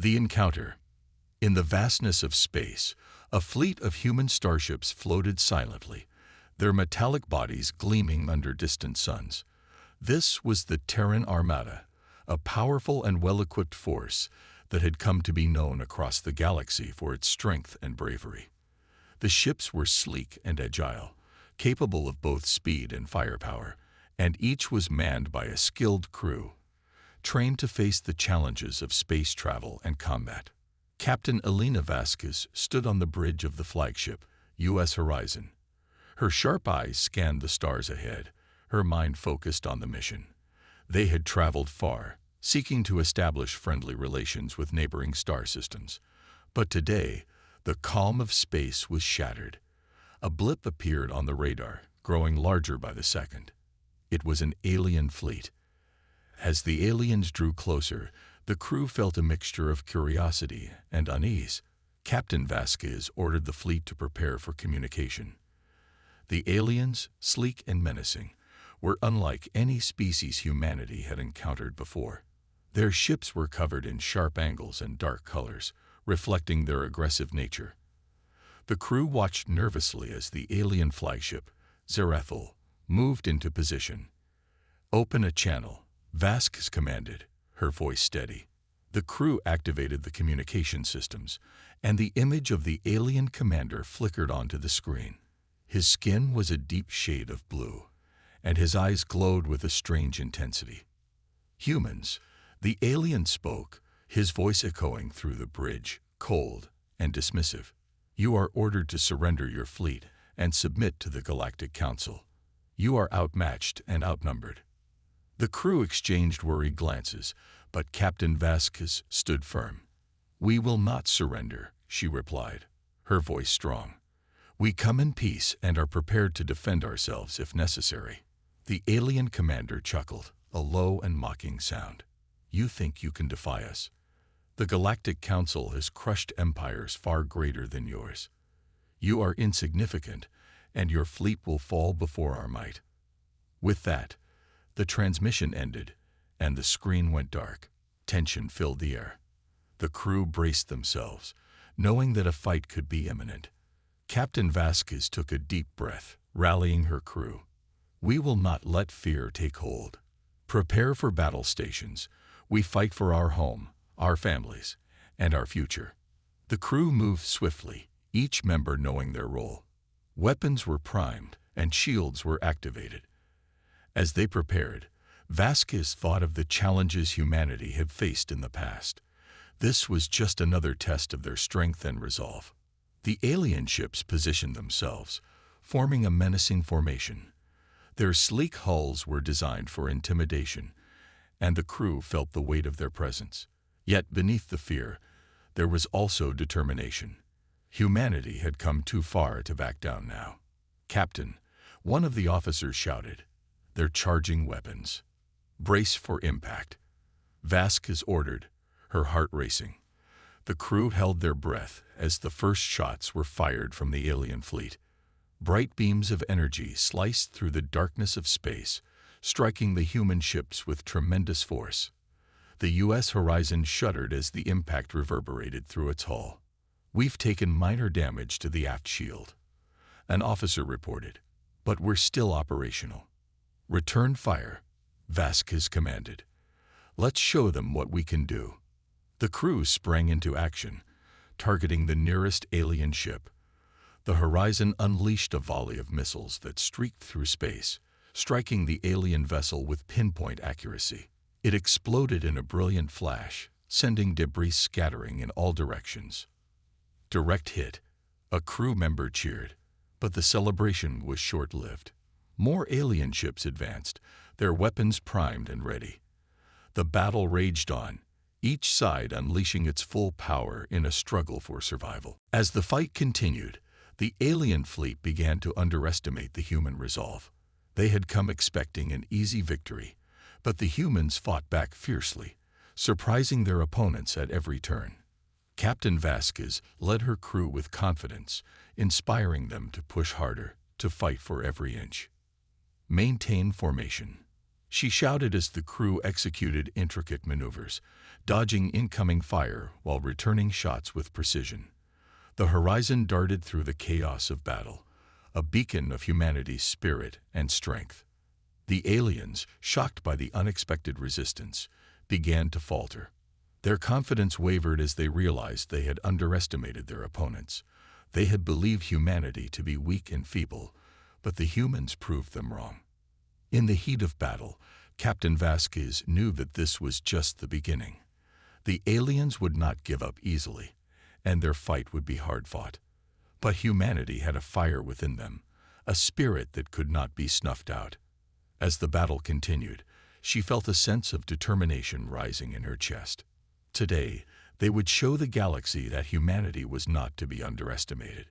The encounter. In the vastness of space, a fleet of human starships floated silently, their metallic bodies gleaming under distant suns. This was the Terran Armada, a powerful and well-equipped force that had come to be known across the galaxy for its strength and bravery. The ships were sleek and agile, capable of both speed and firepower, and each was manned by a skilled crew, trained to face the challenges of space travel and combat. Captain Elena Vasquez stood on the bridge of the flagship, U.S. Horizon. Her sharp eyes scanned the stars ahead, her mind focused on the mission. They had traveled far, seeking to establish friendly relations with neighboring star systems. But today, the calm of space was shattered. A blip appeared on the radar, growing larger by the second. It was an alien fleet. As the aliens drew closer, the crew felt a mixture of curiosity and unease. Captain Vasquez ordered the fleet to prepare for communication. The aliens, sleek and menacing, were unlike any species humanity had encountered before. Their ships were covered in sharp angles and dark colors, reflecting their aggressive nature. The crew watched nervously as the alien flagship, Zarathul, moved into position. "Open a channel," Vasquez commanded, her voice steady. The crew activated the communication systems, and the image of the alien commander flickered onto the screen. His skin was a deep shade of blue, and his eyes glowed with a strange intensity. "Humans," the alien spoke, his voice echoing through the bridge, cold and dismissive. "You are ordered to surrender your fleet and submit to the Galactic Council. You are outmatched and outnumbered." The crew exchanged worried glances, but Captain Vasquez stood firm. "We will not surrender," she replied, her voice strong. "We come in peace and are prepared to defend ourselves if necessary." The alien commander chuckled, a low and mocking sound. "You think you can defy us? The Galactic Council has crushed empires far greater than yours. You are insignificant, and your fleet will fall before our might." With that, the transmission ended, and the screen went dark. Tension filled the air. The crew braced themselves, knowing that a fight could be imminent. Captain Vasquez took a deep breath, rallying her crew. "We will not let fear take hold. Prepare for battle stations. We fight for our home, our families, and our future." The crew moved swiftly, each member knowing their role. Weapons were primed, and shields were activated. As they prepared, Vasquez thought of the challenges humanity had faced in the past. This was just another test of their strength and resolve. The alien ships positioned themselves, forming a menacing formation. Their sleek hulls were designed for intimidation, and the crew felt the weight of their presence. Yet beneath the fear, there was also determination. Humanity had come too far to back down now. "Captain," one of the officers shouted, "they're charging weapons. Brace for impact." Vasquez ordered, her heart racing. The crew held their breath as the first shots were fired from the alien fleet. Bright beams of energy sliced through the darkness of space, striking the human ships with tremendous force. The U.S. Horizon shuddered as the impact reverberated through its hull. "We've taken minor damage to the aft shield," an officer reported, "but we're still operational." "Return fire," Vasquez commanded. "Let's show them what we can do." The crew sprang into action, targeting the nearest alien ship. The Horizon unleashed a volley of missiles that streaked through space, striking the alien vessel with pinpoint accuracy. It exploded in a brilliant flash, sending debris scattering in all directions. "Direct hit," a crew member cheered, but the celebration was short-lived. More alien ships advanced, their weapons primed and ready. The battle raged on, each side unleashing its full power in a struggle for survival. As the fight continued, the alien fleet began to underestimate the human resolve. They had come expecting an easy victory, but the humans fought back fiercely, surprising their opponents at every turn. Captain Vasquez led her crew with confidence, inspiring them to push harder, to fight for every inch. "Maintain formation. She shouted as the crew executed intricate maneuvers, dodging incoming fire while returning shots with precision. The horizon darted through the chaos of battle, a beacon of humanity's spirit and strength. The aliens, shocked by the unexpected resistance, began to falter. Their confidence wavered as they realized they had underestimated their opponents. They had believed humanity to be weak and feeble, but the humans proved them wrong. In the heat of battle, Captain Vasquez knew that this was just the beginning. The aliens would not give up easily, and their fight would be hard-fought. But humanity had a fire within them, a spirit that could not be snuffed out. As the battle continued, she felt a sense of determination rising in her chest. Today, they would show the galaxy that humanity was not to be underestimated.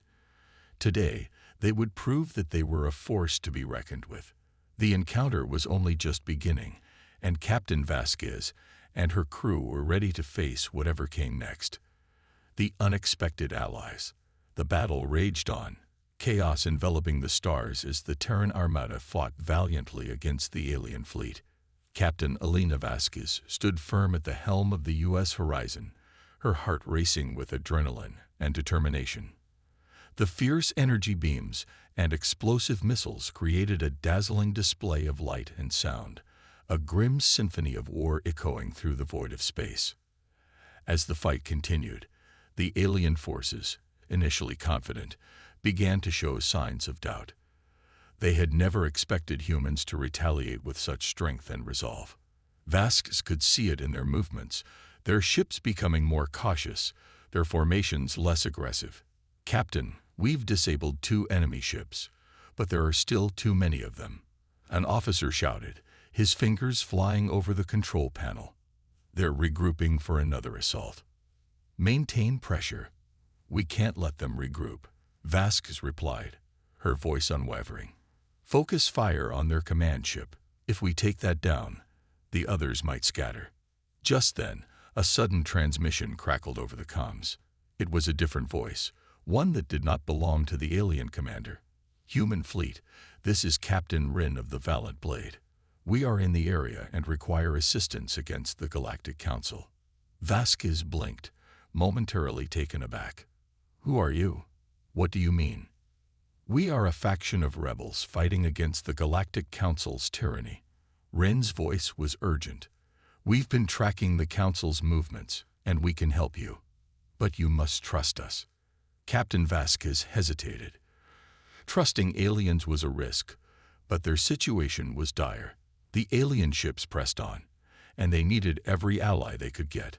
Today, they would prove that they were a force to be reckoned with. The encounter was only just beginning, and Captain Vasquez and her crew were ready to face whatever came next. The unexpected allies. The battle raged on, chaos enveloping the stars as the Terran Armada fought valiantly against the alien fleet. Captain Elena Vasquez stood firm at the helm of the U.S. Horizon, her heart racing with adrenaline and determination. The fierce energy beams and explosive missiles created a dazzling display of light and sound, a grim symphony of war echoing through the void of space. As the fight continued, the alien forces, initially confident, began to show signs of doubt. They had never expected humans to retaliate with such strength and resolve. Vasquez could see it in their movements, their ships becoming more cautious, their formations less aggressive. "Captain, we've disabled 2 enemy ships, but there are still too many of them," an officer shouted, his fingers flying over the control panel. "They're regrouping for another assault." "Maintain pressure. We can't let them regroup," Vasquez replied, her voice unwavering. "Focus fire on their command ship. If we take that down, the others might scatter." Just then, a sudden transmission crackled over the comms. It was a different voice, one that did not belong to the alien commander. "Human fleet, this is Captain Rin of the Valiant Blade. We are in the area and require assistance against the Galactic Council." Vasquez blinked, momentarily taken aback. "Who are you? What do you mean?" "We are a faction of rebels fighting against the Galactic Council's tyranny." Rin's voice was urgent. "We've been tracking the Council's movements, and we can help you. But you must trust us." Captain Vasquez hesitated. Trusting aliens was a risk, but their situation was dire. The alien ships pressed on, and they needed every ally they could get.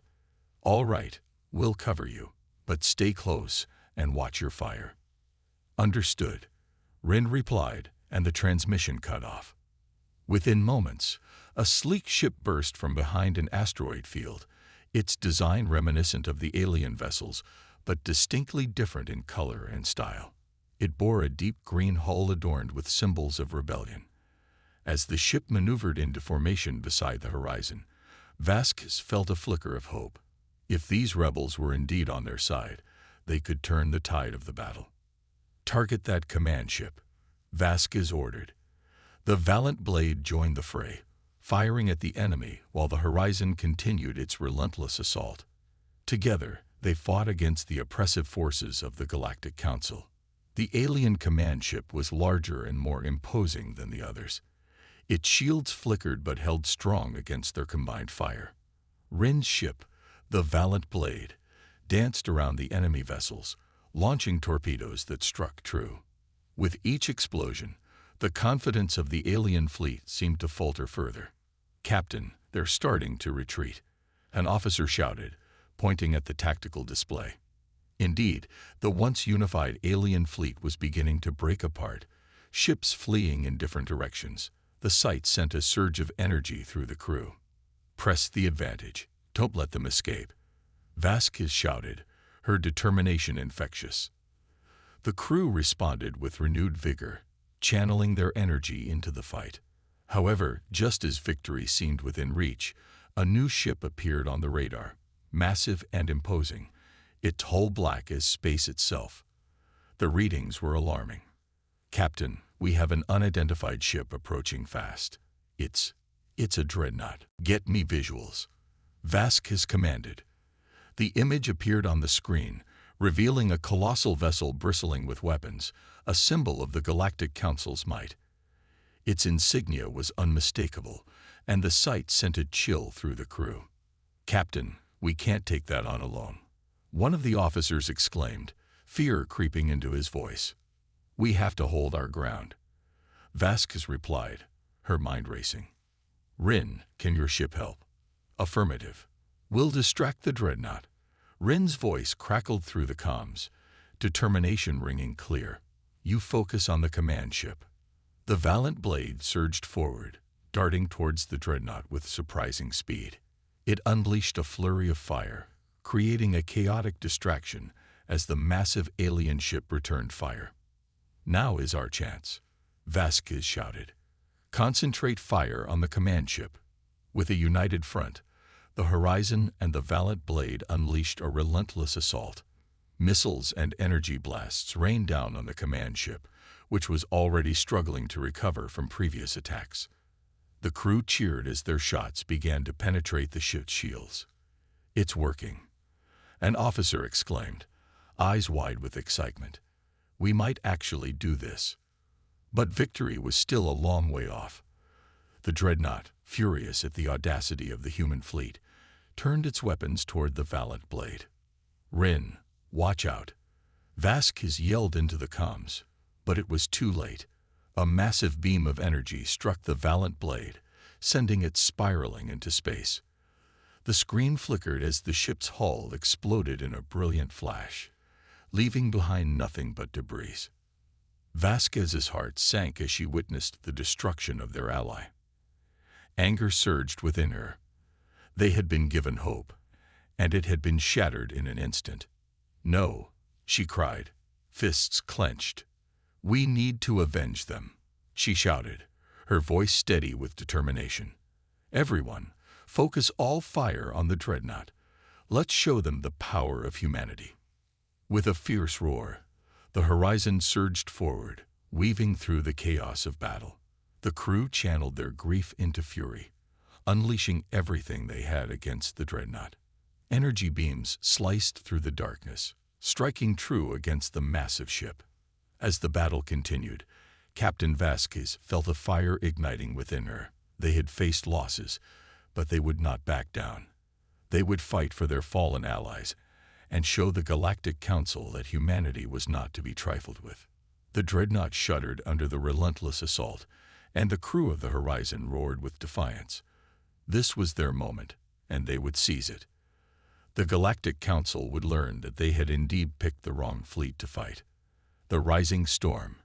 "All right, we'll cover you, but stay close and watch your fire." "Understood," Rin replied, and the transmission cut off. Within moments, a sleek ship burst from behind an asteroid field, its design reminiscent of the alien vessels, but distinctly different in color and style. It bore a deep green hull adorned with symbols of rebellion. As the ship maneuvered into formation beside the horizon, Vasquez felt a flicker of hope. If these rebels were indeed on their side, they could turn the tide of the battle. "Target that command ship," Vasquez ordered. The Valiant Blade joined the fray, firing at the enemy while the horizon continued its relentless assault. Together, they fought against the oppressive forces of the Galactic Council. The alien command ship was larger and more imposing than the others. Its shields flickered but held strong against their combined fire. Rin's ship, the Valiant Blade, danced around the enemy vessels, launching torpedoes that struck true. With each explosion, the confidence of the alien fleet seemed to falter further. "Captain, they're starting to retreat," an officer shouted, pointing at the tactical display. Indeed, the once unified alien fleet was beginning to break apart, ships fleeing in different directions. The sight sent a surge of energy through the crew. "Press the advantage. Don't let them escape," Vasquez shouted, her determination infectious. The crew responded with renewed vigor, channeling their energy into the fight. However, just as victory seemed within reach, a new ship appeared on the radar, massive and imposing, its hull black as space itself. The readings were alarming. "Captain, we have an unidentified ship approaching fast. It's It's a dreadnought. Get me visuals. Vasquez commanded. The image appeared on the screen, revealing a colossal vessel bristling with weapons, a symbol of the Galactic Council's might. Its insignia was unmistakable, and the sight sent a chill through the crew. "Captain, we can't take that on alone," one of the officers exclaimed, fear creeping into his voice. "We have to hold our ground." Vasquez replied, her mind racing. "Rin, can your ship help?" "Affirmative. We'll distract the dreadnought." Rin's voice crackled through the comms, determination ringing clear. "You focus on the command ship." The Valiant blade surged forward, darting towards the dreadnought with surprising speed. It unleashed a flurry of fire, creating a chaotic distraction as the massive alien ship returned fire. "Now is our chance," Vasquez shouted. "Concentrate fire on the command ship." With a united front, the Horizon and the Valiant blade unleashed a relentless assault. Missiles and energy blasts rained down on the command ship, which was already struggling to recover from previous attacks. The crew cheered as their shots began to penetrate the ship's shields. "It's working," an officer exclaimed, eyes wide with excitement. "We might actually do this." But victory was still a long way off. The dreadnought, furious at the audacity of the human fleet, turned its weapons toward the Valiant blade. "Rin, watch out!" Vasquez yelled into the comms, but it was too late. A massive beam of energy struck the Valiant blade, sending it spiraling into space. The screen flickered as the ship's hull exploded in a brilliant flash, leaving behind nothing but debris. Vasquez's heart sank as she witnessed the destruction of their ally. Anger surged within her. They had been given hope, and it had been shattered in an instant. "No," she cried, fists clenched. "We need to avenge them," she shouted, her voice steady with determination. "Everyone, focus all fire on the dreadnought. Let's show them the power of humanity." With a fierce roar, the Horizon surged forward, weaving through the chaos of battle. The crew channeled their grief into fury, unleashing everything they had against the dreadnought. Energy beams sliced through the darkness, striking true against the massive ship. As the battle continued, Captain Vasquez felt a fire igniting within her. They had faced losses, but they would not back down. They would fight for their fallen allies and show the Galactic Council that humanity was not to be trifled with. The dreadnought shuddered under the relentless assault, and the crew of the Horizon roared with defiance. This was their moment, and they would seize it. The Galactic Council would learn that they had indeed picked the wrong fleet to fight. The rising storm.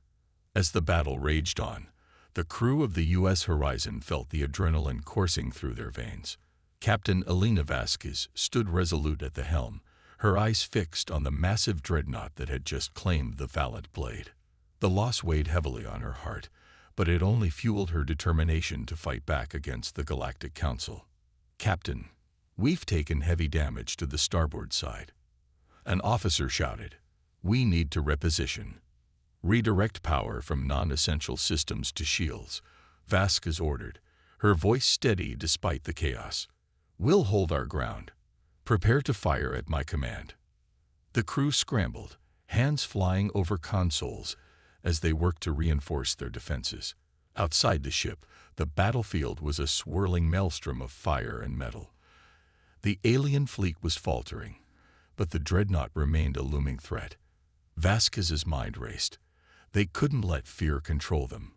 As the battle raged on, the crew of the U.S. Horizon felt the adrenaline coursing through their veins. Captain Elena Vasquez stood resolute at the helm, her eyes fixed on the massive dreadnought that had just claimed the Valiant blade. The loss weighed heavily on her heart, but it only fueled her determination to fight back against the Galactic Council. "Captain, we've taken heavy damage to the starboard side," an officer shouted. "We need to reposition. Redirect power from non-essential systems to shields," Vasquez ordered, her voice steady despite the chaos. "We'll hold our ground. Prepare to fire at my command." The crew scrambled, hands flying over consoles as they worked to reinforce their defenses. Outside the ship, the battlefield was a swirling maelstrom of fire and metal. The alien fleet was faltering, but the dreadnought remained a looming threat. Vasquez's mind raced. They couldn't let fear control them.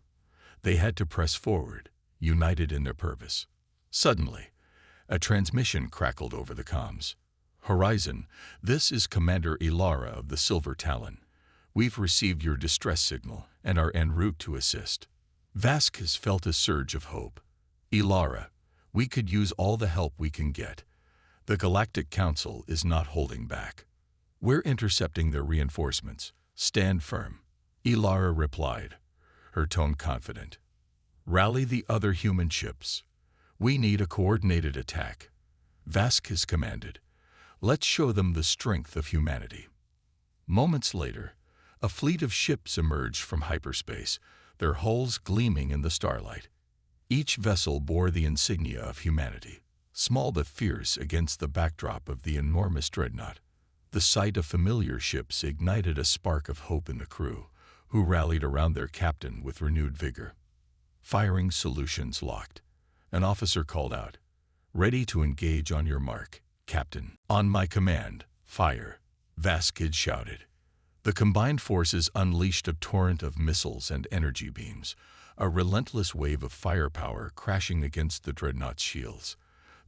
They had to press forward, united in their purpose. Suddenly, a transmission crackled over the comms. "Horizon, this is Commander Ilara of the Silver Talon. We've received your distress signal and are en route to assist." Vasquez felt a surge of hope. "Ilara, we could use all the help we can get. The Galactic Council is not holding back. We're intercepting their reinforcements. Stand firm." Ilara replied, her tone confident. "Rally the other human ships. We need a coordinated attack." Vasquez commanded. "Let's show them the strength of humanity." Moments later, a fleet of ships emerged from hyperspace, their hulls gleaming in the starlight. Each vessel bore the insignia of humanity, small but fierce against the backdrop of the enormous dreadnought. The sight of familiar ships ignited a spark of hope in the crew, who rallied around their captain with renewed vigor. Firing solutions locked. An officer called out, "Ready to engage on your mark, Captain." "On my command, fire," Vasquez shouted. The combined forces unleashed a torrent of missiles and energy beams, a relentless wave of firepower crashing against the dreadnought's shields.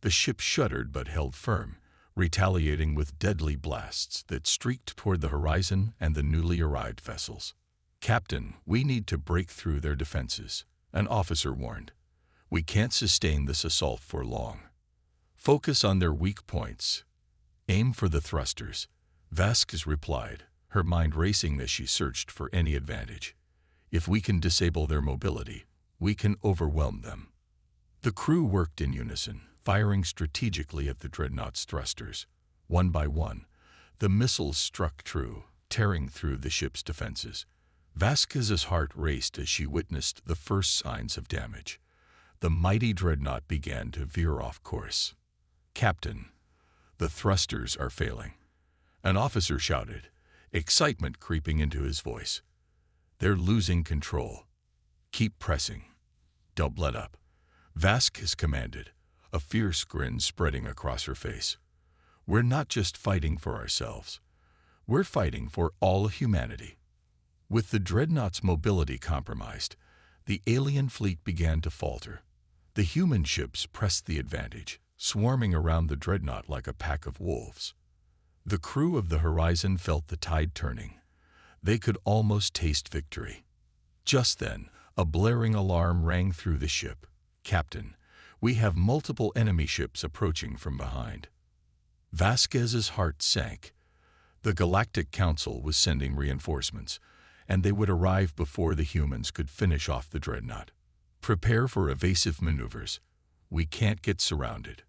The ship shuddered but held firm, retaliating with deadly blasts that streaked toward the horizon and the newly arrived vessels. "Captain, we need to break through their defenses," an officer warned. "We can't sustain this assault for long. Focus on their weak points. Aim for the thrusters," Vasquez replied, her mind racing as she searched for any advantage. "If we can disable their mobility, we can overwhelm them." The crew worked in unison, firing strategically at the dreadnought's thrusters. One by one, the missiles struck true, tearing through the ship's defenses. Vasquez's heart raced as she witnessed the first signs of damage. The mighty dreadnought began to veer off course. "Captain, the thrusters are failing," an officer shouted, excitement creeping into his voice. "They're losing control. Keep pressing. Don't let up," Vasquez commanded, a fierce grin spreading across her face. "We're not just fighting for ourselves. We're fighting for all humanity." With the dreadnought's mobility compromised, the alien fleet began to falter. The human ships pressed the advantage, swarming around the dreadnought like a pack of wolves. The crew of the Horizon felt the tide turning. They could almost taste victory. Just then, a blaring alarm rang through the ship. "Captain, we have multiple enemy ships approaching from behind." Vasquez's heart sank. The Galactic Council was sending reinforcements, and they would arrive before the humans could finish off the dreadnought. "Prepare for evasive maneuvers. We can't get surrounded.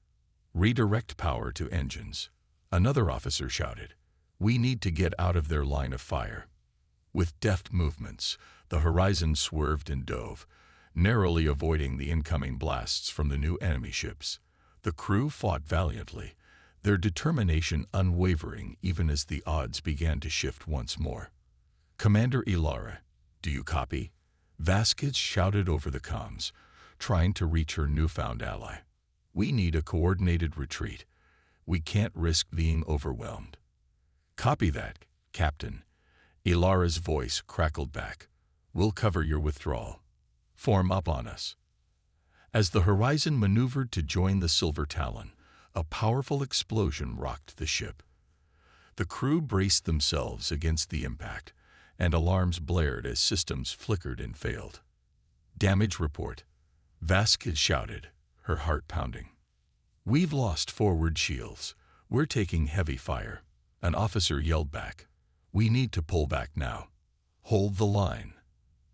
Redirect power to engines," another officer shouted. "We need to get out of their line of fire." With deft movements, the Horizon swerved and dove, narrowly avoiding the incoming blasts from the new enemy ships. The crew fought valiantly, their determination unwavering even as the odds began to shift once more. "Commander Ilara, do you copy?" Vasquez shouted over the comms, trying to reach her newfound ally. "We need a coordinated retreat. We can't risk being overwhelmed." "Copy that, Captain," Ilara's voice crackled back. "We'll cover your withdrawal. Form up on us." As the Horizon maneuvered to join the Silver Talon, a powerful explosion rocked the ship. The crew braced themselves against the impact, and alarms blared as systems flickered and failed. "Damage report," Vasquez shouted, her heart pounding. "We've lost forward shields. We're taking heavy fire," an officer yelled back. "We need to pull back now." "Hold the line,"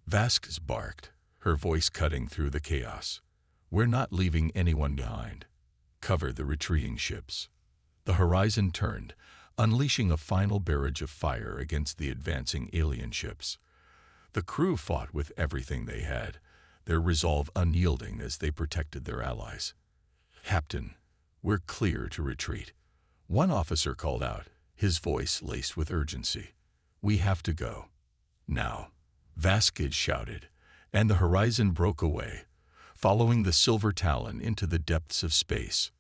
Vasquez barked, her voice cutting through the chaos. "We're not leaving anyone behind. Cover the retreating ships." The Horizon turned, unleashing a final barrage of fire against the advancing alien ships. The crew fought with everything they had, their resolve unyielding as they protected their allies. "Captain, we're clear to retreat," one officer called out, his voice laced with urgency. "We have to go. Now," Vasquez shouted, and the Horizon broke away, following the Silver Talon into the depths of space.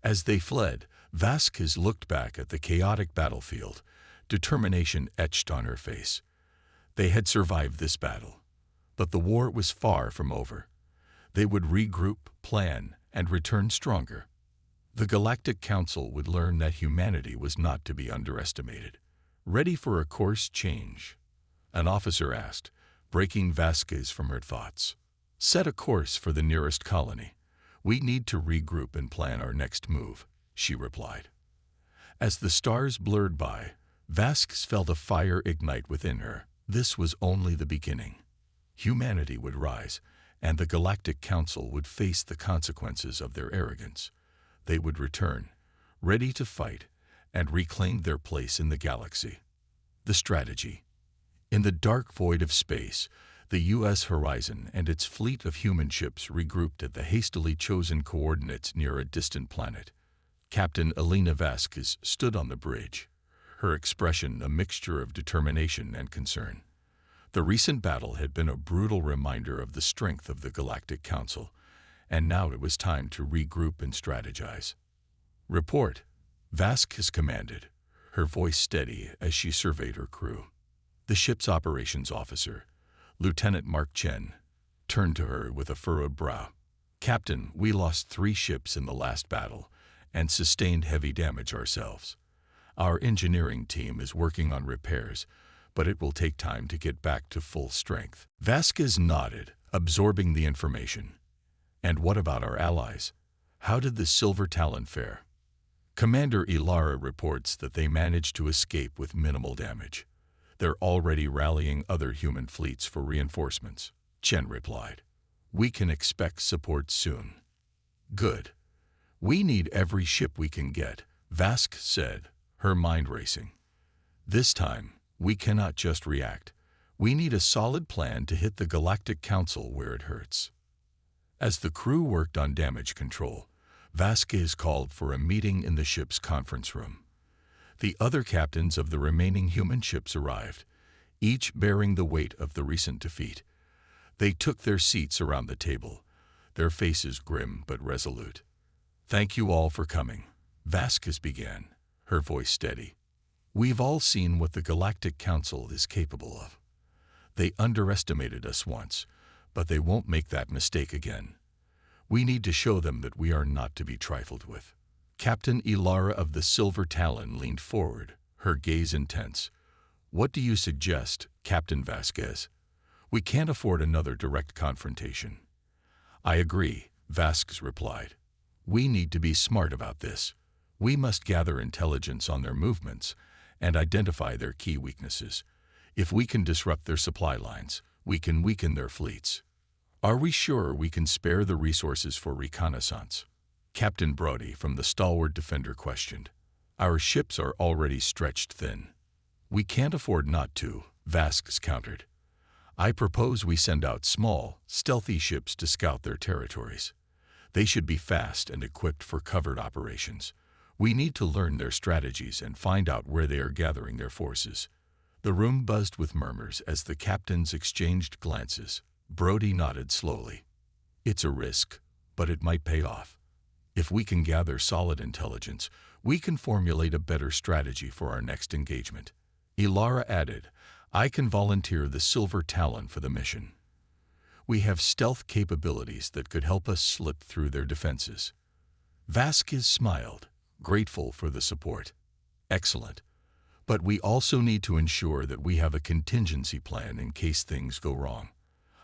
As they fled, Vasquez looked back at the chaotic battlefield, determination etched on her face. They had survived this battle, but the war was far from over. They would regroup, plan, and return stronger. The Galactic Council would learn that humanity was not to be underestimated. "Ready for a course change?" an officer asked, breaking Vasquez from her thoughts. "Set a course for the nearest colony. We need to regroup and plan our next move," she replied. As the stars blurred by, Vasquez felt a fire ignite within her. This was only the beginning. Humanity would rise, and the Galactic Council would face the consequences of their arrogance. They would return, ready to fight, and reclaim their place in the galaxy. The strategy. In the dark void of space, The U.S. Horizon and its fleet of human ships regrouped at the hastily chosen coordinates near a distant planet. Captain Elena Vasquez stood on the bridge, her expression a mixture of determination and concern. The recent battle had been a brutal reminder of the strength of the Galactic Council, and now it was time to regroup and strategize. "Report," Vasquez commanded, her voice steady as she surveyed her crew. The ship's operations officer, Lieutenant Mark Chen, turned to her with a furrowed brow. "Captain, we lost 3 ships in the last battle and sustained heavy damage ourselves. Our engineering team is working on repairs, but it will take time to get back to full strength." Vasquez nodded, absorbing the information. "And what about our allies? How did the Silver Talon fare?" Commander Ilara reports that they managed to escape with minimal damage. "They're already rallying other human fleets for reinforcements," Chen replied. "We can expect support soon." "Good. We need every ship we can get," Vasquez said, her mind racing. "This time, we cannot just react. We need a solid plan to hit the Galactic Council where it hurts." As the crew worked on damage control, Vasquez called for a meeting in the ship's conference room. The other captains of the remaining human ships arrived, each bearing the weight of the recent defeat. They took their seats around the table, their faces grim but resolute. "Thank you all for coming," Vasquez began, her voice steady. "We've all seen what the Galactic Council is capable of. They underestimated us once, but they won't make that mistake again. We need to show them that we are not to be trifled with." Captain Ilara of the Silver Talon leaned forward, her gaze intense. "What do you suggest, Captain Vasquez? We can't afford another direct confrontation." "I agree," Vasquez replied. "We need to be smart about this. We must gather intelligence on their movements and identify their key weaknesses. If we can disrupt their supply lines, we can weaken their fleets. Are we sure we can spare the resources for reconnaissance?" Captain Brody from the Stalwart Defender questioned. "Our ships are already stretched thin." "We can't afford not to," Vasquez countered. "I propose we send out small, stealthy ships to scout their territories. They should be fast and equipped for covert operations. We need to learn their strategies and find out where they are gathering their forces." The room buzzed with murmurs as the captains exchanged glances. Brody nodded slowly. "It's a risk, but it might pay off. If we can gather solid intelligence, we can formulate a better strategy for our next engagement." Ilara added, "I can volunteer the Silver Talon for the mission. We have stealth capabilities that could help us slip through their defenses." Vasquez smiled, grateful for the support. "Excellent. But we also need to ensure that we have a contingency plan in case things go wrong.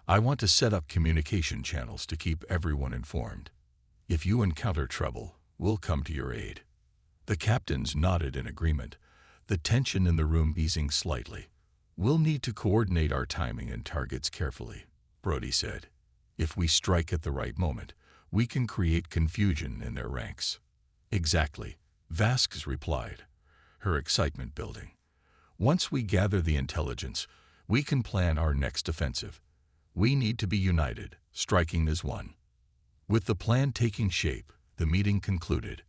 I want to set up communication channels to keep everyone informed. If you encounter trouble, we'll come to your aid." The captains nodded in agreement, the tension in the room easing slightly. "We'll need to coordinate our timing and targets carefully," Brody said. "If we strike at the right moment, we can create confusion in their ranks." "Exactly," Vasquez replied, her excitement building. "Once we gather the intelligence, we can plan our next offensive. We need to be united, striking as one." With the plan taking shape, the meeting concluded.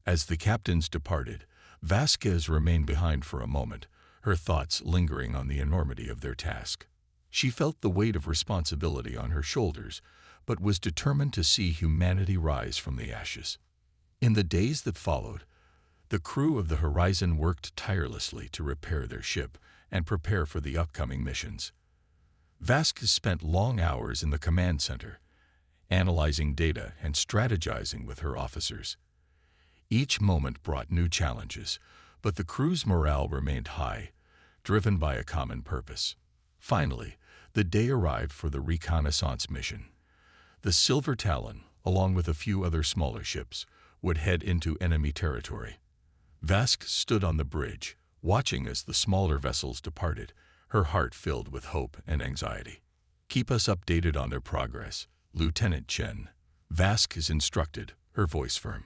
As the captains departed, Vasquez remained behind for a moment, her thoughts lingering on the enormity of their task. She felt the weight of responsibility on her shoulders, but was determined to see humanity rise from the ashes. In the days that followed, the crew of the Horizon worked tirelessly to repair their ship and prepare for the upcoming missions. Vasquez spent long hours in the command center, analyzing data and strategizing with her officers. Each moment brought new challenges, but the crew's morale remained high, driven by a common purpose. Finally, the day arrived for the reconnaissance mission. The Silver Talon, along with a few other smaller ships, would head into enemy territory. Vasquez stood on the bridge, watching as the smaller vessels departed, her heart filled with hope and anxiety. "Keep us updated on their progress, Lieutenant Chen," Vasquez instructed, her voice firm.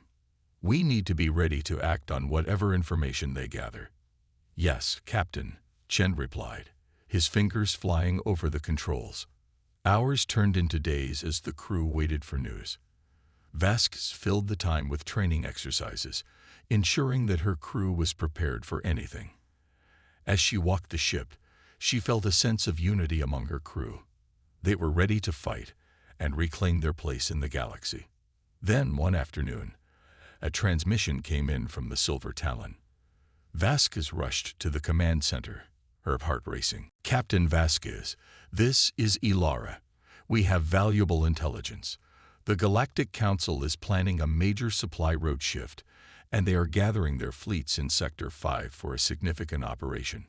"We need to be ready to act on whatever information they gather." "Yes, Captain," Chen replied, his fingers flying over the controls. Hours turned into days as the crew waited for news. Vasquez filled the time with training exercises, ensuring that her crew was prepared for anything. As she walked the ship, she felt a sense of unity among her crew. They were ready to fight and reclaim their place in the galaxy. Then, one afternoon, a transmission came in from the Silver Talon. Vasquez rushed to the command center, her heart racing. "Captain Vasquez, this is Ilara. We have valuable intelligence. The Galactic Council is planning a major supply route shift, and they are gathering their fleets in Sector 5 for a significant operation.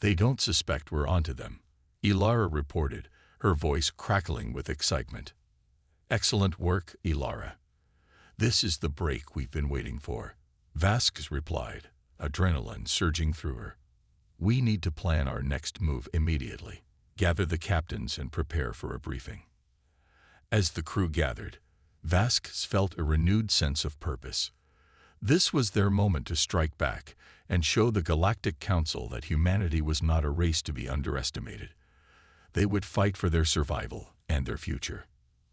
They don't suspect we're onto them," Ilara reported, her voice crackling with excitement. "Excellent work, Ilara. This is the break we've been waiting for," Vasquez replied, adrenaline surging through her. "We need to plan our next move immediately. Gather the captains and prepare for a briefing." As the crew gathered, Vasquez felt a renewed sense of purpose. This was their moment to strike back and show the Galactic Council that humanity was not a race to be underestimated. They would fight for their survival and their future.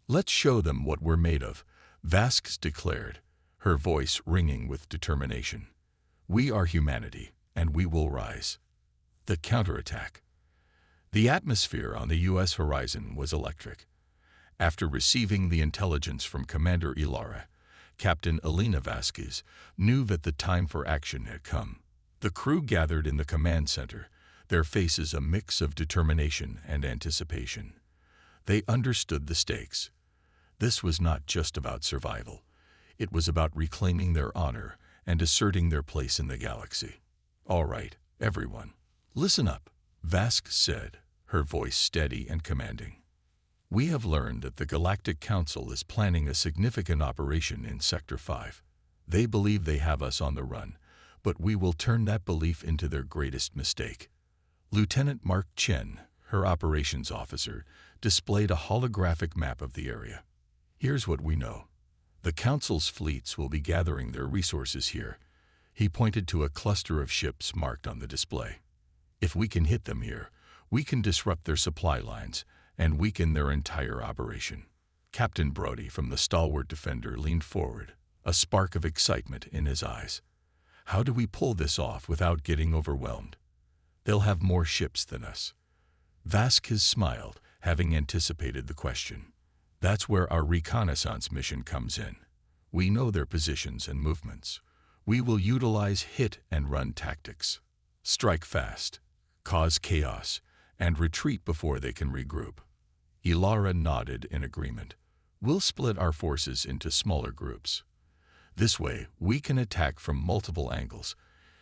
"Let's show them what we're made of," Vasquez declared, her voice ringing with determination. "We are humanity, and we will rise." The counterattack. The atmosphere on the U.S. horizon was electric. After receiving the intelligence from Commander Ilara, Captain Elena Vasquez knew that the time for action had come. The crew gathered in the command center, their faces a mix of determination and anticipation. They understood the stakes. This was not just about survival. It was about reclaiming their honor and asserting their place in the galaxy. "All right, everyone, listen up," Vasquez said, her voice steady and commanding. "We have learned that the Galactic Council is planning a significant operation in Sector 5. They believe they have us on the run, but we will turn that belief into their greatest mistake." Lieutenant Mark Chen, her operations officer, displayed a holographic map of the area. "Here's what we know. The Council's fleets will be gathering their resources here." He pointed to a cluster of ships marked on the display. "If we can hit them here, we can disrupt their supply lines and weaken their entire operation." Captain Brody from the Stalwart Defender leaned forward, a spark of excitement in his eyes. "How do we pull this off without getting overwhelmed?" "They'll have more ships than us." Vasquez smiled, having anticipated the question. "That's where our reconnaissance mission comes in. We know their positions and movements. We will utilize hit-and-run tactics. Strike fast, cause chaos, and retreat before they can regroup." Ilara nodded in agreement. "We'll split our forces into smaller groups. This way, we can attack from multiple angles,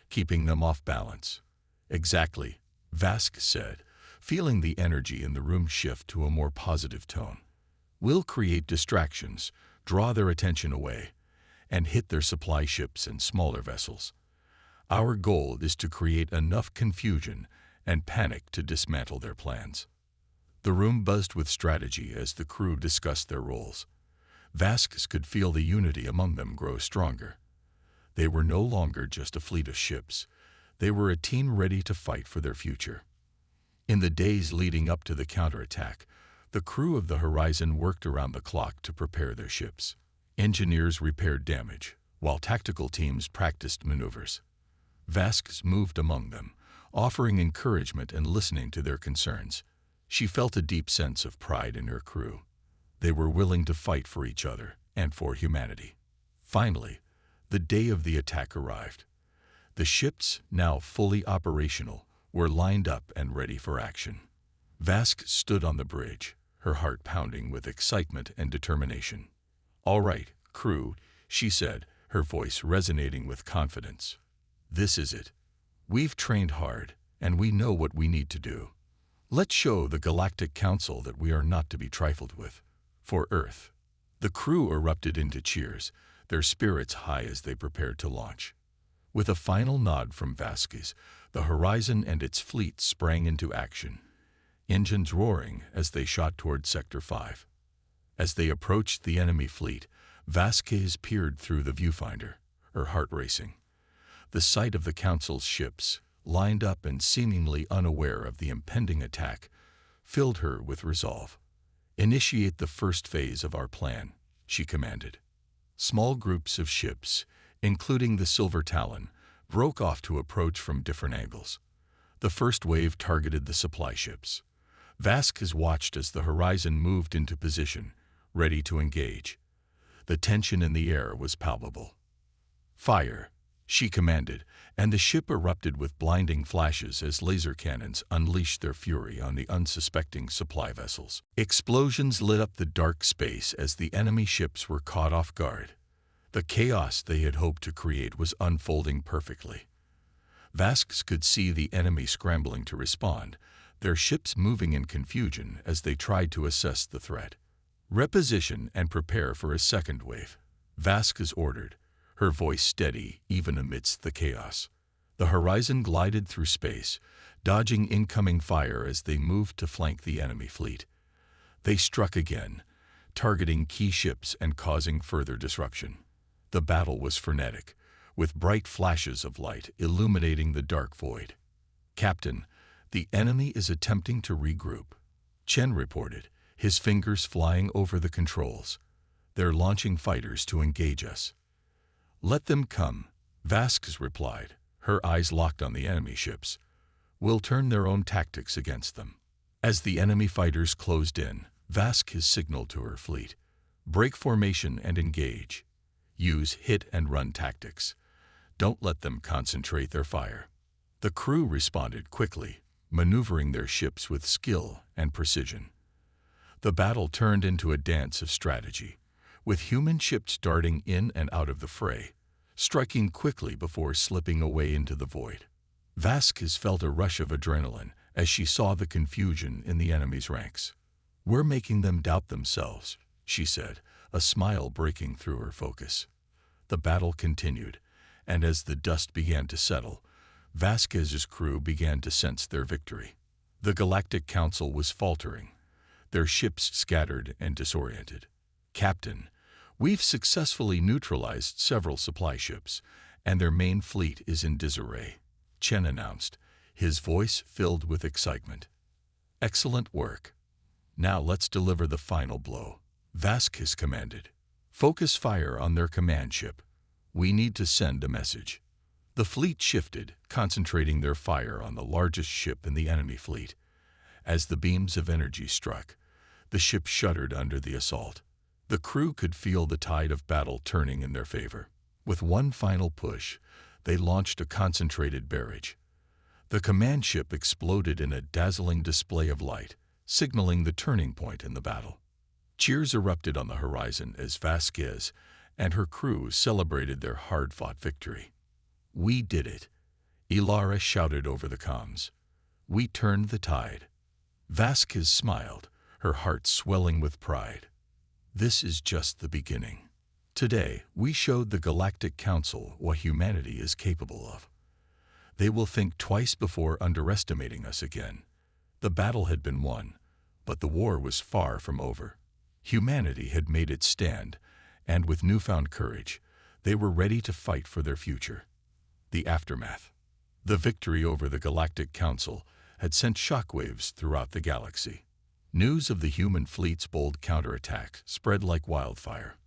keeping them off balance." "Exactly," Vasquez said, feeling the energy in the room shift to a more positive tone. "We'll create distractions, draw their attention away, and hit their supply ships and smaller vessels. Our goal is to create enough confusion and panic to dismantle their plans." The room buzzed with strategy as the crew discussed their roles. Vasquez could feel the unity among them grow stronger. They were no longer just a fleet of ships. They were a team ready to fight for their future. In the days leading up to the counterattack, the crew of the Horizon worked around the clock to prepare their ships. Engineers repaired damage, while tactical teams practiced maneuvers. Vasquez moved among them, offering encouragement and listening to their concerns. She felt a deep sense of pride in her crew. They were willing to fight for each other and for humanity. Finally, the day of the attack arrived. The ships, now fully operational, were lined up and ready for action. Vasquez stood on the bridge, her heart pounding with excitement and determination. "All right, crew," she said, her voice resonating with confidence. "This is it. We've trained hard, and we know what we need to do. Let's show the Galactic Council that we are not to be trifled with. For Earth." The crew erupted into cheers, their spirits high as they prepared to launch. With a final nod from Vasquez, the Horizon and its fleet sprang into action, engines roaring as they shot toward Sector 5. As they approached the enemy fleet, Vasquez peered through the viewfinder, her heart racing. The sight of the Council's ships, lined up and seemingly unaware of the impending attack, filled her with resolve. "Initiate the first phase of our plan," she commanded. Small groups of ships, including the Silver Talon, broke off to approach from different angles. The first wave targeted the supply ships. Vasquez watched as the horizon moved into position, ready to engage. The tension in the air was palpable. "Fire," she commanded, and the ship erupted with blinding flashes as laser cannons unleashed their fury on the unsuspecting supply vessels. Explosions lit up the dark space as the enemy ships were caught off guard. The chaos they had hoped to create was unfolding perfectly. Vasquez could see the enemy scrambling to respond, their ships moving in confusion as they tried to assess the threat. "Reposition and prepare for a second wave," Vasquez ordered, her voice steady even amidst the chaos. The horizon glided through space, dodging incoming fire as they moved to flank the enemy fleet. They struck again, targeting key ships and causing further disruption. The battle was frenetic, with bright flashes of light illuminating the dark void. "Captain, the enemy is attempting to regroup," Chen reported, his fingers flying over the controls. "They're launching fighters to engage us." "Let them come," Vasquez replied, her eyes locked on the enemy ships. "We'll turn their own tactics against them." As the enemy fighters closed in, Vasquez signaled to her fleet, "Break formation and engage. Use hit-and-run tactics. Don't let them concentrate their fire." The crew responded quickly, maneuvering their ships with skill and precision. The battle turned into a dance of strategy, with human ships darting in and out of the fray, striking quickly before slipping away into the void. Vasquez felt a rush of adrenaline as she saw the confusion in the enemy's ranks. "We're making them doubt themselves," she said, a smile breaking through her focus. The battle continued, and as the dust began to settle, Vasquez's crew began to sense their victory. The Galactic Council was faltering, their ships scattered and disoriented. "Captain, we've successfully neutralized several supply ships, and their main fleet is in disarray," Chen announced, his voice filled with excitement. "Excellent work. Now let's deliver the final blow," Vasquez commanded. "Focus fire on their command ship. We need to send a message." The fleet shifted, concentrating their fire on the largest ship in the enemy fleet. As the beams of energy struck, the ship shuddered under the assault. The crew could feel the tide of battle turning in their favor. With one final push, they launched a concentrated barrage. The command ship exploded in a dazzling display of light, signaling the turning point in the battle. Cheers erupted on the horizon as Vasquez and her crew celebrated their hard-fought victory. "We did it," Ilara shouted over the comms. "We turned the tide." Vasquez smiled, her heart swelling with pride. "This is just the beginning. Today, we showed the Galactic Council what humanity is capable of. They will think twice before underestimating us again." The battle had been won, but the war was far from over. Humanity had made its stand, and with newfound courage, they were ready to fight for their future. The aftermath. The victory over the Galactic Council had sent shockwaves throughout the galaxy. News of the human fleet's bold counterattack spread like wildfire.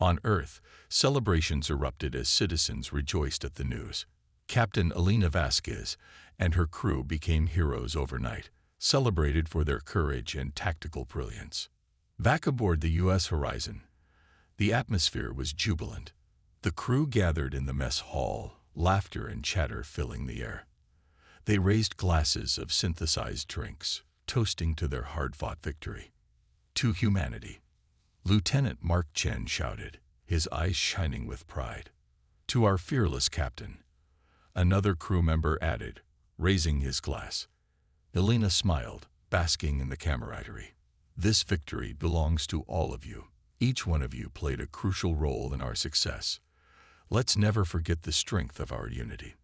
On Earth, celebrations erupted as citizens rejoiced at the news. Captain Elena Vasquez and her crew became heroes overnight, celebrated for their courage and tactical brilliance. Back aboard the U.S. Horizon, the atmosphere was jubilant. The crew gathered in the mess hall, laughter and chatter filling the air. They raised glasses of synthesized drinks, toasting to their hard-fought victory. "To humanity," Lieutenant Mark Chen shouted, his eyes shining with pride. "To our fearless captain," another crew member added, raising his glass. Elena smiled, basking in the camaraderie. "This victory belongs to all of you. Each one of you played a crucial role in our success. Let's never forget the strength of our unity."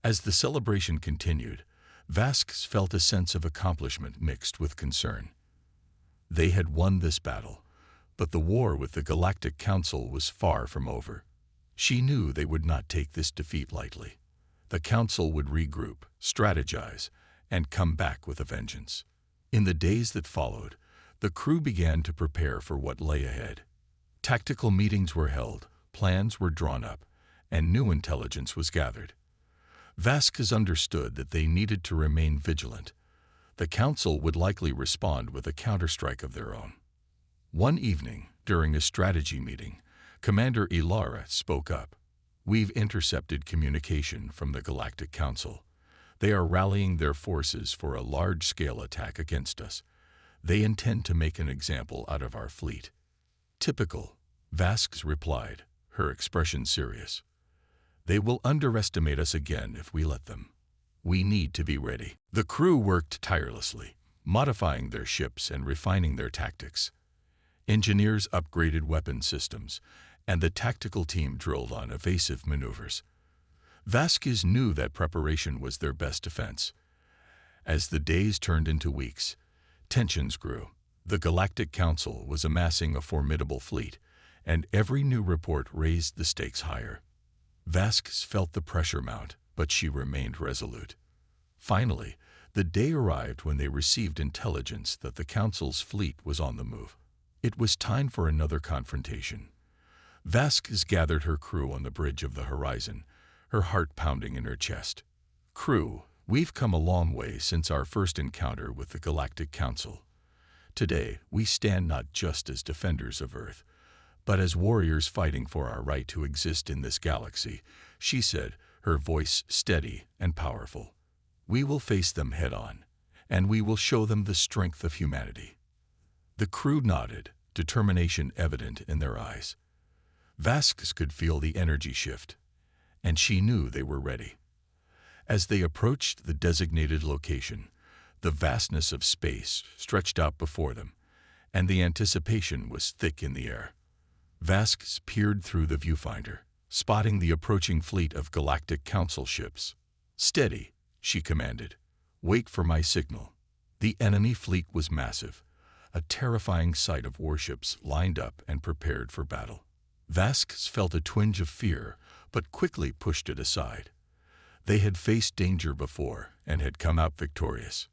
As the celebration continued, Vasquez felt a sense of accomplishment mixed with concern. They had won this battle, but the war with the Galactic Council was far from over. She knew they would not take this defeat lightly. The council would regroup, strategize, and come back with a vengeance. In the days that followed, the crew began to prepare for what lay ahead. Tactical meetings were held, plans were drawn up, and new intelligence was gathered. Vasquez understood that they needed to remain vigilant. The council would likely respond with a counterstrike of their own. One evening, during a strategy meeting, Commander Ilara spoke up. "We've intercepted communication from the Galactic Council. They are rallying their forces for a large-scale attack against us. They intend to make an example out of our fleet." "Typical," Vasquez replied, her expression serious. "They will underestimate us again if we let them. We need to be ready." The crew worked tirelessly, modifying their ships and refining their tactics. Engineers upgraded weapon systems, and the tactical team drilled on evasive maneuvers. Vasquez knew that preparation was their best defense. As the days turned into weeks, tensions grew. The Galactic Council was amassing a formidable fleet, and every new report raised the stakes higher. Vasquez felt the pressure mount, but she remained resolute. Finally, the day arrived when they received intelligence that the Council's fleet was on the move. It was time for another confrontation. Vasquez gathered her crew on the bridge of the horizon, her heart pounding in her chest. "Crew, we've come a long way since our first encounter with the Galactic Council. Today, we stand not just as defenders of Earth, but as warriors fighting for our right to exist in this galaxy," she said, her voice steady and powerful. "We will face them head-on, and we will show them the strength of humanity." The crew nodded, determination evident in their eyes. Vasquez could feel the energy shift, and she knew they were ready. As they approached the designated location, the vastness of space stretched out before them, and the anticipation was thick in the air. Vasquez peered through the viewfinder, spotting the approaching fleet of Galactic Council ships. "Steady," she commanded. "Wait for my signal." The enemy fleet was massive, a terrifying sight of warships lined up and prepared for battle. Vasquez felt a twinge of fear, but quickly pushed it aside. They had faced danger before and had come out victorious.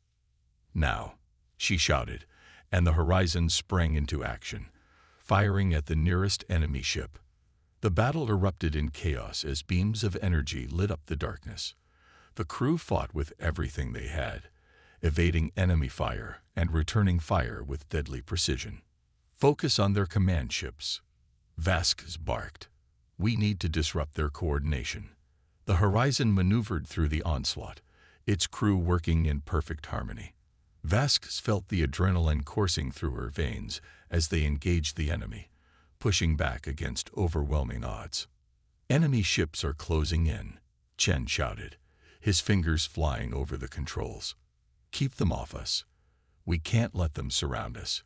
"Now," she shouted, and the horizon sprang into action, firing at the nearest enemy ship. The battle erupted in chaos as beams of energy lit up the darkness. The crew fought with everything they had, evading enemy fire and returning fire with deadly precision. "Focus on their command ships," Vasquez barked. "We need to disrupt their coordination." The horizon maneuvered through the onslaught, its crew working in perfect harmony. Vasquez felt the adrenaline coursing through her veins as they engaged the enemy, pushing back against overwhelming odds. "Enemy ships are closing in," Chen shouted, his fingers flying over the controls. "Keep them off us. We can't let them surround us,"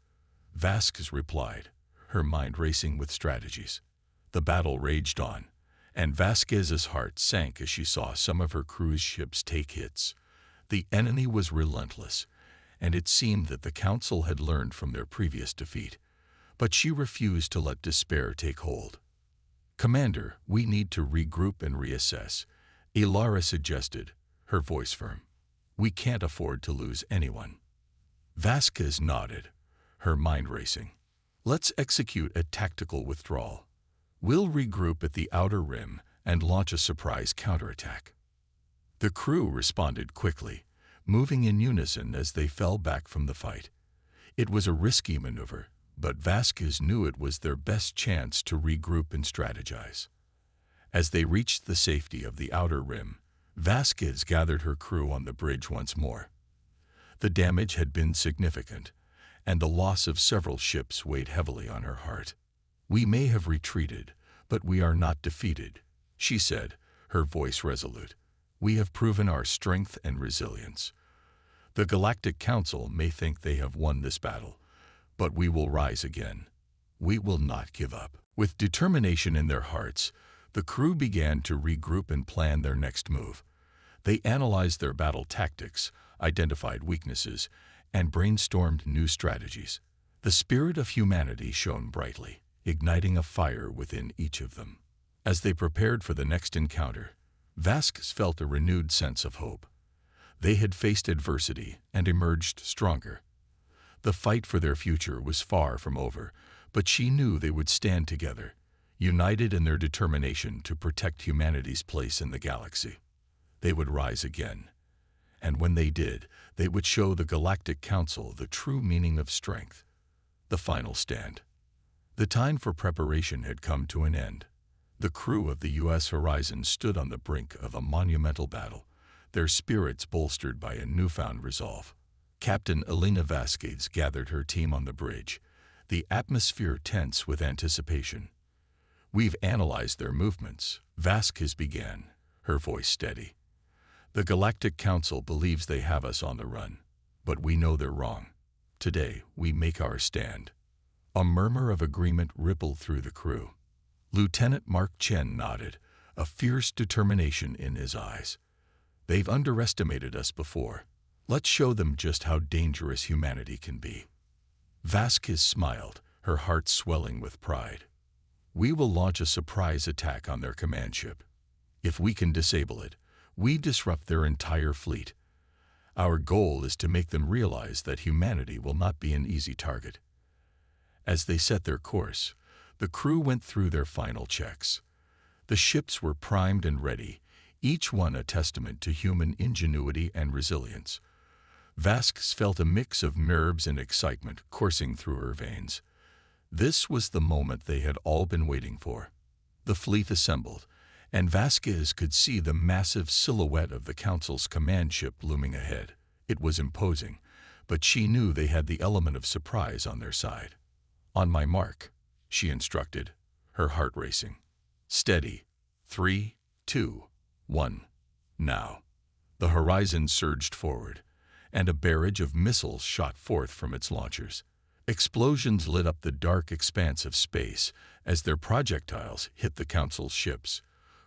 Vasquez replied, her mind racing with strategies. The battle raged on, and Vasquez's heart sank as she saw some of her crew's ships take hits. The enemy was relentless, and it seemed that the Council had learned from their previous defeat. But she refused to let despair take hold. "Commander, we need to regroup and reassess," Ilara suggested, her voice firm. "We can't afford to lose anyone." Vasquez nodded, her mind racing. "Let's execute a tactical withdrawal. We'll regroup at the outer rim and launch a surprise counterattack." The crew responded quickly, moving in unison as they fell back from the fight. It was a risky maneuver, but Vasquez knew it was their best chance to regroup and strategize. As they reached the safety of the outer rim, Vasquez gathered her crew on the bridge once more. The damage had been significant, and the loss of several ships weighed heavily on her heart. "We may have retreated, but we are not defeated," she said, her voice resolute. "We have proven our strength and resilience. The Galactic Council may think they have won this battle, but we will rise again. We will not give up." With determination in their hearts, the crew began to regroup and plan their next move. They analyzed their battle tactics, identified weaknesses, and brainstormed new strategies. The spirit of humanity shone brightly, igniting a fire within each of them. As they prepared for the next encounter, Vasquez felt a renewed sense of hope. They had faced adversity and emerged stronger. The fight for their future was far from over, but she knew they would stand together, united in their determination to protect humanity's place in the galaxy. They would rise again. And when they did, they would show the Galactic Council the true meaning of strength. The final stand. The time for preparation had come to an end. The crew of the U.S. Horizon stood on the brink of a monumental battle, their spirits bolstered by a newfound resolve. Captain Elena Vasquez gathered her team on the bridge, the atmosphere tense with anticipation. "We've analyzed their movements," Vasquez began, her voice steady. "The Galactic Council believes they have us on the run, but we know they're wrong. Today, we make our stand." A murmur of agreement rippled through the crew. Lieutenant Mark Chen nodded, a fierce determination in his eyes. "They've underestimated us before. Let's show them just how dangerous humanity can be." Vasquez smiled, her heart swelling with pride. "We will launch a surprise attack on their command ship. If we can disable it, we disrupt their entire fleet. Our goal is to make them realize that humanity will not be an easy target." As they set their course, the crew went through their final checks. The ships were primed and ready, each one a testament to human ingenuity and resilience. Vasquez felt a mix of nerves and excitement coursing through her veins. This was the moment they had all been waiting for. The fleet assembled, and Vasquez could see the massive silhouette of the Council's command ship looming ahead. It was imposing, but she knew they had the element of surprise on their side. "On my mark," she instructed, her heart racing. "Steady. 3, 2, 1. Now." The Horizon surged forward, and a barrage of missiles shot forth from its launchers. Explosions lit up the dark expanse of space as their projectiles hit the Council's ships,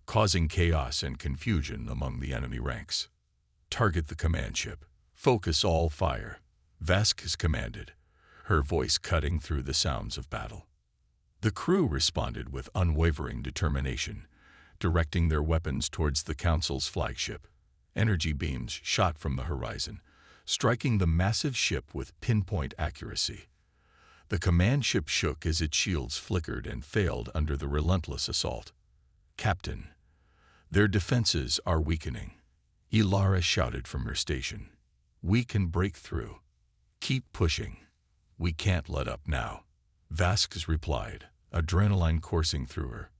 causing chaos and confusion among the enemy ranks. "Target the command ship. Focus all fire," Vasquez commanded, her voice cutting through the sounds of battle. The crew responded with unwavering determination, directing their weapons towards the Council's flagship. Energy beams shot from the horizon, striking the massive ship with pinpoint accuracy. The command ship shook as its shields flickered and failed under the relentless assault. "Captain, their defenses are weakening," Ilara shouted from her station. "We can break through. Keep pushing. We can't let up now," Vasquez replied, adrenaline coursing through her.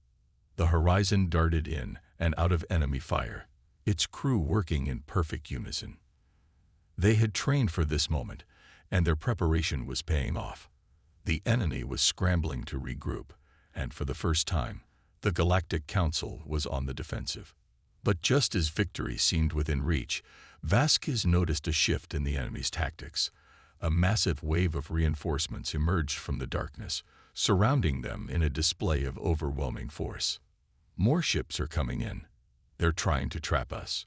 The Horizon darted in and out of enemy fire, its crew working in perfect unison. They had trained for this moment, and their preparation was paying off. The enemy was scrambling to regroup, and for the first time, the Galactic Council was on the defensive. But just as victory seemed within reach, Vasquez noticed a shift in the enemy's tactics. A massive wave of reinforcements emerged from the darkness, surrounding them in a display of overwhelming force. "More ships are coming in. They're trying to trap us,"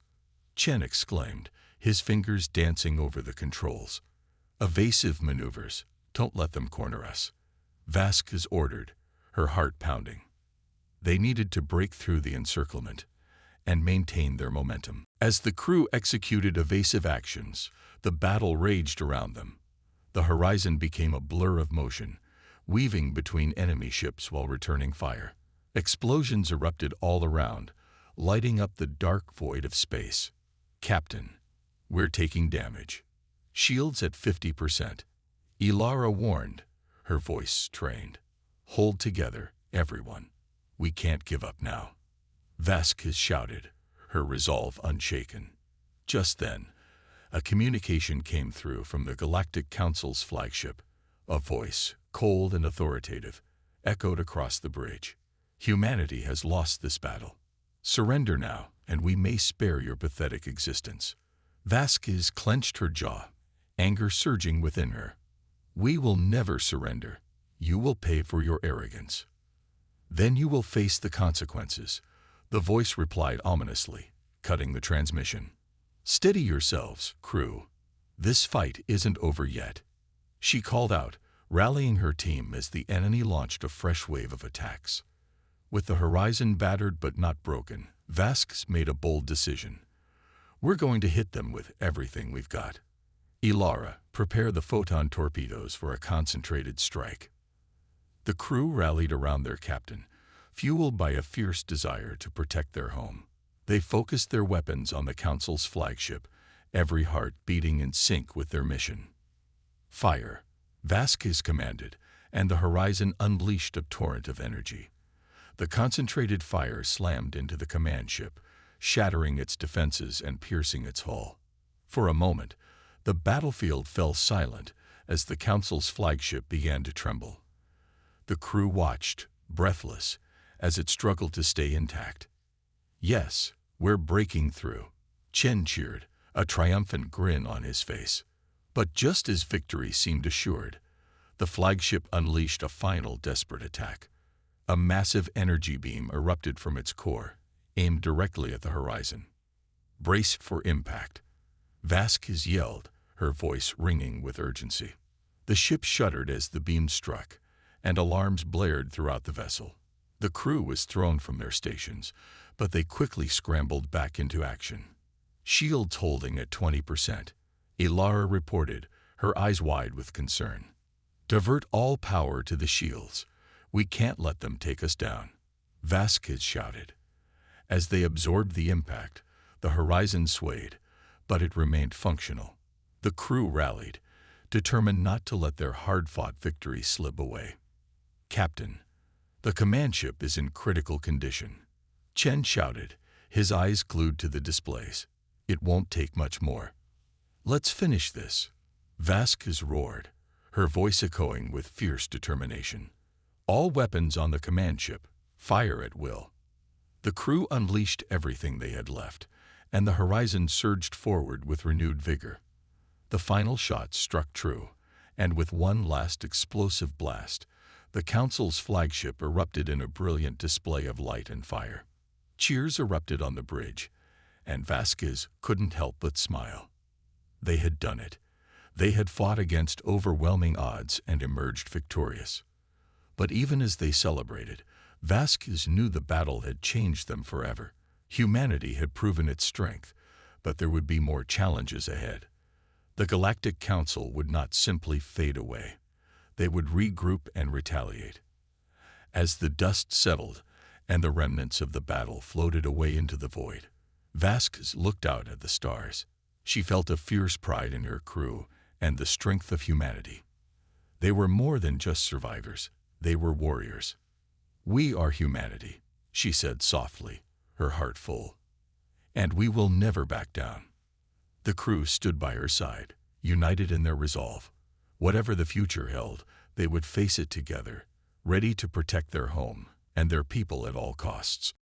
Chen exclaimed, his fingers dancing over the controls. "Evasive maneuvers. Don't let them corner us," Vasquez ordered, her heart pounding. They needed to break through the encirclement and maintain their momentum. As the crew executed evasive actions, the battle raged around them. The Horizon became a blur of motion, weaving between enemy ships while returning fire. Explosions erupted all around, lighting up the dark void of space. "Captain, we're taking damage. Shields at 50%. Ilara warned, her voice strained. "Hold together, everyone. We can't give up now," Vasquez shouted, her resolve unshaken. Just then, a communication came through from the Galactic Council's flagship. A voice, cold and authoritative, echoed across the bridge. "Humanity has lost this battle. Surrender now, and we may spare your pathetic existence." Vasquez clenched her jaw, anger surging within her. "We will never surrender. You will pay for your arrogance. Then you will face the consequences," the voice replied ominously, cutting the transmission. "Steady yourselves, crew. This fight isn't over yet," she called out, rallying her team as the enemy launched a fresh wave of attacks. With the Horizon battered but not broken, Vasquez made a bold decision. We're going to hit them with everything we've got. Ilara, prepare the photon torpedoes for a concentrated strike. The crew rallied around their captain, fueled by a fierce desire to protect their home. They focused their weapons on the Council's flagship, every heart beating in sync with their mission. Fire, Vasquez commanded, and the horizon unleashed a torrent of energy. The concentrated fire slammed into the command ship, shattering its defenses and piercing its hull. For a moment, the battlefield fell silent as the Council's flagship began to tremble. The crew watched, breathless, as it struggled to stay intact. "Yes, we're breaking through," Chen cheered, a triumphant grin on his face. But just as victory seemed assured, the flagship unleashed a final desperate attack. A massive energy beam erupted from its core, aimed directly at the horizon. "Brace for impact," Vasquez yelled, her voice ringing with urgency. The ship shuddered as the beam struck, and alarms blared throughout the vessel. The crew was thrown from their stations, but they quickly scrambled back into action. "Shields holding at 20%, Ilara reported, her eyes wide with concern. "Divert all power to the shields. We can't let them take us down," Vasquez shouted. As they absorbed the impact, the horizon swayed, but it remained functional. The crew rallied, determined not to let their hard-fought victory slip away. "Captain, the command ship is in critical condition," Chen shouted, his eyes glued to the displays. "It won't take much more." "Let's finish this," Vasquez roared, her voice echoing with fierce determination. "All weapons on the command ship, fire at will." The crew unleashed everything they had left, and the horizon surged forward with renewed vigor. The final shot struck true, and with one last explosive blast, the Council's flagship erupted in a brilliant display of light and fire. Cheers erupted on the bridge, and Vasquez couldn't help but smile. They had done it. They had fought against overwhelming odds and emerged victorious. But even as they celebrated, Vasquez knew the battle had changed them forever. Humanity had proven its strength, but there would be more challenges ahead. The Galactic Council would not simply fade away. They would regroup and retaliate. As the dust settled and the remnants of the battle floated away into the void, Vasquez looked out at the stars. She felt a fierce pride in her crew and the strength of humanity. They were more than just survivors. They were warriors. "We are humanity," she said softly, her heart full. "And we will never back down." The crew stood by her side, united in their resolve. Whatever the future held, they would face it together, ready to protect their home and their people at all costs.